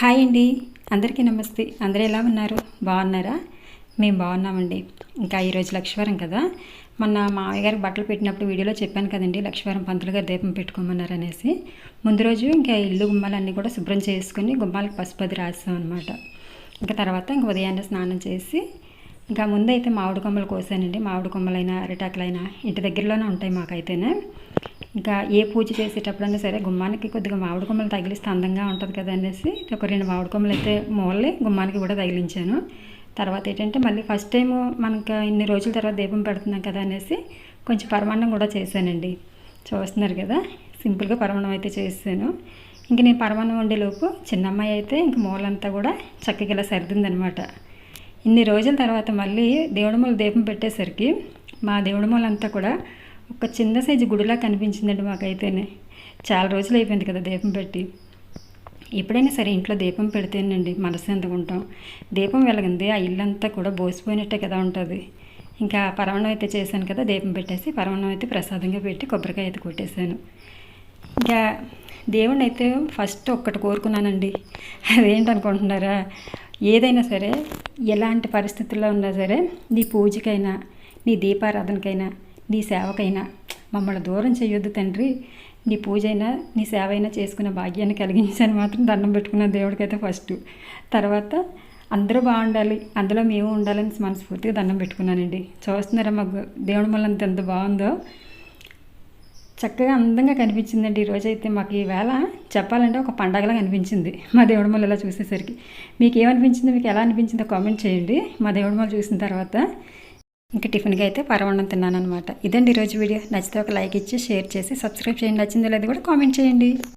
Hi అండి, అందరికీ నమస్తే. అందరూ ఎలా ఉన్నారు? బాగున్నారా? మేము బాగున్నామండి. ఇంకా ఈరోజు లక్షవారం కదా. మొన్న మామయ్య గారికి బట్టలు పెట్టినప్పుడు వీడియోలో చెప్పాను కదండి, లక్షవారం పంతులు గారు దీపం పెట్టుకోమన్నారు అనేసి. ముందు రోజు ఇంకా ఇల్లు గుమ్మాలన్నీ కూడా శుభ్రం చేసుకుని గుమ్మాలకు పసుపది రాసాం అనమాట. ఇంకా తర్వాత ఇంక ఉదయాన్నే స్నానం చేసి ఇంకా ముందైతే మామిడి కొమ్మలు కోసానండి. మామిడి కొమ్మలైనా అరిటాకులైనా ఇంటి దగ్గరలోనే ఉంటాయి మాకైతేనే. ఇంకా ఏ పూజ చేసేటప్పుడైనా సరే గుమ్మానికి కొద్దిగా మామిడి కొమ్మలు తగిలిస్తే అందంగా ఉంటుంది కదా అనేసి ఒక 2 మామిడి కొమ్మలు అయితే మూలలే గుమ్మానికి కూడా తగిలించాను. తర్వాత ఏంటంటే మళ్ళీ ఫస్ట్ టైము మనకు ఇన్ని రోజుల తర్వాత దీపం పెడుతున్నాం కదా అనేసి కొంచెం పరమాన్నం కూడా చేశానండి. చూస్తున్నారు కదా, సింపుల్గా పరమాన్నం అయితే చేశాను. ఇంక నేను పరమాన్నం వండేలోపు చిన్నమ్మాయి అయితే ఇంక మూలంతా కూడా చక్కగా ఇలా సర్దిందనమాట. ఇన్ని రోజుల తర్వాత మళ్ళీ దేవుడి మూల దీపం పెట్టేసరికి మా దేవుడి మూలంతా కూడా ఒక చిన్న సైజు గుడిలా కనిపించిందండి మాకైతేనే. చాలా రోజులు అయిపోయింది కదా దీపం పెట్టి. ఎప్పుడైనా సరే ఇంట్లో దీపం పెడితేనండి మనశ్శాంతిగా ఉంటాం. దీపం వెలగింది ఆ ఇల్లంతా కూడా బోసిపోయినట్టే కదా ఉంటుంది. ఇంకా పరమాన్నం అయితే చేశాను కదా, దీపం పెట్టేసి పరమాన్నం అయితే ప్రసాదంగా పెట్టి కొబ్బరికాయ అయితే కొట్టేశాను. ఇంకా దేవుణ్ణి అయితే ఫస్ట్ ఒక్కటి కోరుకున్నానండి. అదేంటనుకుంటున్నారా? ఏదైనా సరే ఎలాంటి పరిస్థితుల్లో ఉన్నా సరే నీ పూజకైనా నీ దీపారాధనకైనా నీ సేవకైనా మమ్మల్ని దూరం చేయొద్దు తండ్రి. నీ పూజ అయినా నీ సేవ అయినా చేసుకునే భాగ్యాన్ని కలిగించాను మాత్రం దండం పెట్టుకున్న దేవుడికైతే ఫస్ట్. తర్వాత అందరూ బాగుండాలి, అందులో మేము ఉండాలని మనస్ఫూర్తిగా దండం పెట్టుకున్నానండి. చూస్తున్నారా మాకు దేవుడి వల్ల ఎంత బాగుందో, చక్కగా అందంగా కనిపించిందండి. ఈరోజైతే మాకు ఈవేళ చెప్పాలంటే ఒక పండగలా కనిపించింది మా దేవుడి మళ్ళీ ఇలా చూసేసరికి. మీకు ఏమనిపించిందో, మీకు ఎలా అనిపించిందో కామెంట్ చేయండి మా దేవుడి మళ్ళీ చూసిన తర్వాత. ఇంకా టిఫిన్గా అయితే పరమాన్నం తిన్నాను అనమాట. ఇదండి ఈరోజు వీడియో. నచ్చితే ఒక లైక్ ఇచ్చి షేర్ చేసి సబ్స్క్రైబ్ చేయండి. నచ్చిందో లేదో కూడా కామెంట్ చేయండి.